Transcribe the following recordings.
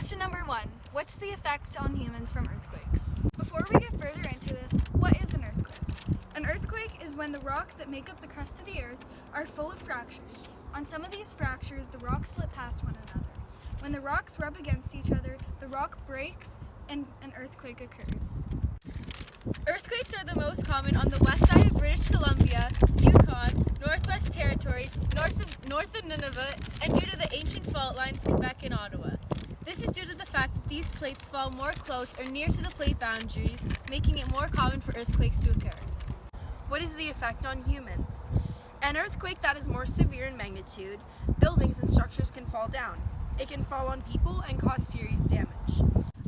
Question number 1. What's the effect on humans from earthquakes? Before we get further into this, what is an earthquake? An earthquake is when the rocks that make up the crust of the earth are full of fractures. On some of these fractures, the rocks slip past one another. When the rocks rub against each other, the rock breaks and an earthquake occurs. Earthquakes are the most common on the west side of British Columbia, Yukon, Northwest Territories, north of Nunavut, and due to the ancient fault lines, Quebec and Ottawa. This is due to the fact that these plates fall more close or near to the plate boundaries, making it more common for earthquakes to occur. What is the effect on humans? An earthquake that is more severe in magnitude, buildings and structures can fall down. It can fall on people and cause serious damage.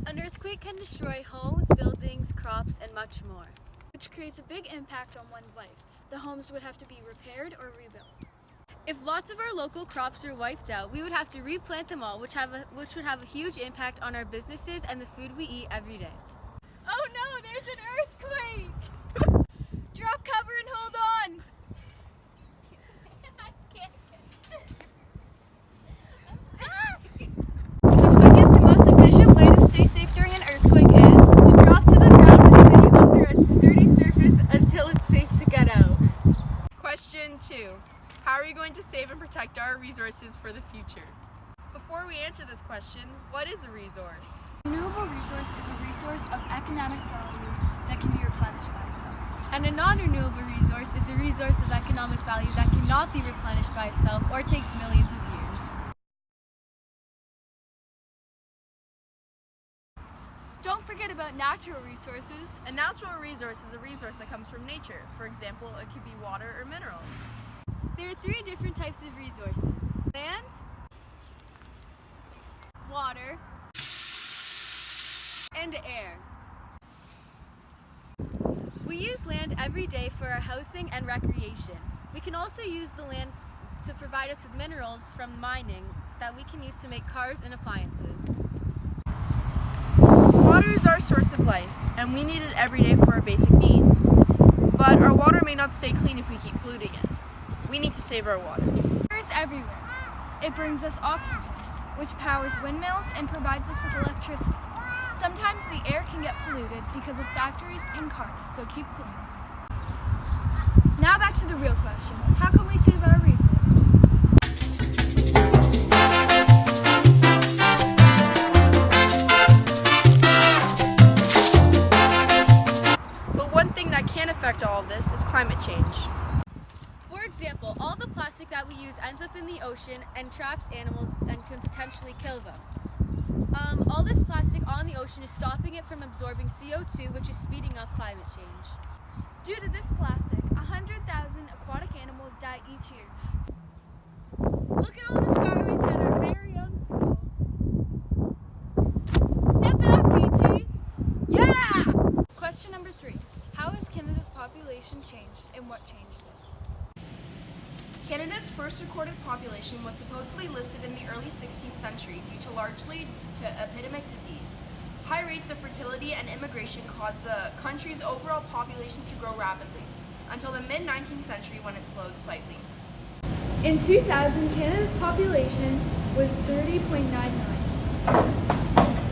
An earthquake can destroy homes, buildings, crops, and much more, which creates a big impact on one's life. The homes would have to be repaired or rebuilt. If lots of our local crops were wiped out, we would have to replant them all, which would have a huge impact on our businesses and the food we eat every day. Oh no, there's an earthquake! Drop cover and hold on! The quickest and most efficient way to stay safe during an earthquake is to drop to the ground and stay under a sturdy surface until it's safe to get out. Question 2. How are you going to save and protect our resources for the future? Before we answer this question, what is a resource? A renewable resource is a resource of economic value that can be replenished by itself. And a non-renewable resource is a resource of economic value that cannot be replenished by itself or takes millions of years. Don't forget about natural resources. A natural resource is a resource that comes from nature. For example, it could be water or minerals. There are 3 different types of resources: land, water, and air. We use land every day for our housing and recreation. We can also use the land to provide us with minerals from mining that we can use to make cars and appliances. Water is our source of life, and we need it every day for our basic needs. But our water may not stay clean if we keep polluting it. We need to save our water. Water is everywhere. It brings us oxygen, which powers windmills and provides us with electricity. Sometimes the air can get polluted because of factories and cars, so keep clean. Now back to the real question. How can we save our resources? But one thing that can affect all of this is climate change. For example, all the plastic that we use ends up in the ocean and traps animals and can potentially kill them. All this plastic on the ocean is stopping it from absorbing CO2, which is speeding up climate change. Due to this plastic, 100,000 aquatic animals die each year. Look at all this garbage at our very own school. Step it up, BT! Yeah! Question number 3. How has Canada's population changed and what changed it? Canada's first recorded population was supposedly listed in the early 16th century due largely to epidemic disease. High rates of fertility and immigration caused the country's overall population to grow rapidly, until the mid-19th century when it slowed slightly. In 2000, Canada's population was 30.9 million.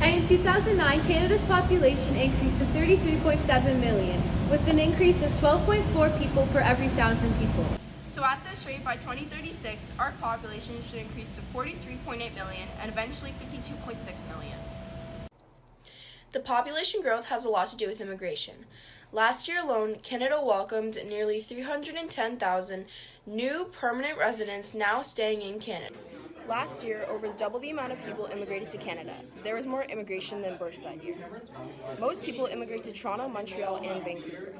And in 2009, Canada's population increased to 33.7 million, with an increase of 12.4 people per every 1,000 people. So at this rate, by 2036, our population should increase to 43.8 million and eventually 52.6 million. The population growth has a lot to do with immigration. Last year alone, Canada welcomed nearly 310,000 new permanent residents now staying in Canada. Last year, over double the amount of people immigrated to Canada. There was more immigration than births that year. Most people immigrate to Toronto, Montreal, and Vancouver.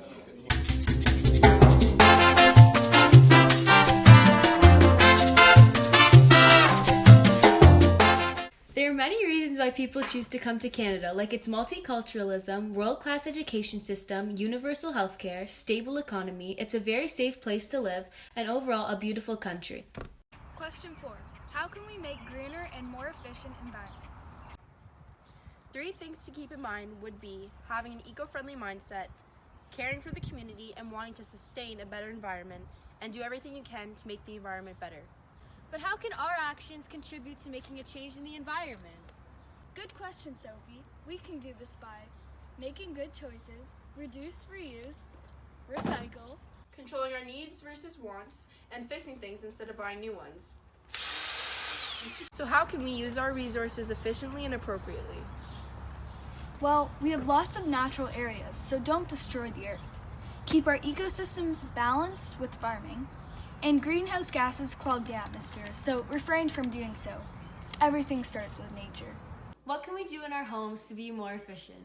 There are many reasons why people choose to come to Canada, like its multiculturalism, world-class education system, universal healthcare, stable economy, it's a very safe place to live, and overall a beautiful country. Question 4. How can we make greener and more efficient environments? 3 things to keep in mind would be having an eco-friendly mindset, caring for the community and wanting to sustain a better environment, and do everything you can to make the environment better. But how can our actions contribute to making a change in the environment? Good question, Sophie. We can do this by making good choices, reduce, reuse, recycle, controlling our needs versus wants, and fixing things instead of buying new ones. So how can we use our resources efficiently and appropriately? Well, we have lots of natural areas, so don't destroy the earth. Keep our ecosystems balanced with farming. And greenhouse gases clog the atmosphere, so refrain from doing so. Everything starts with nature. What can we do in our homes to be more efficient?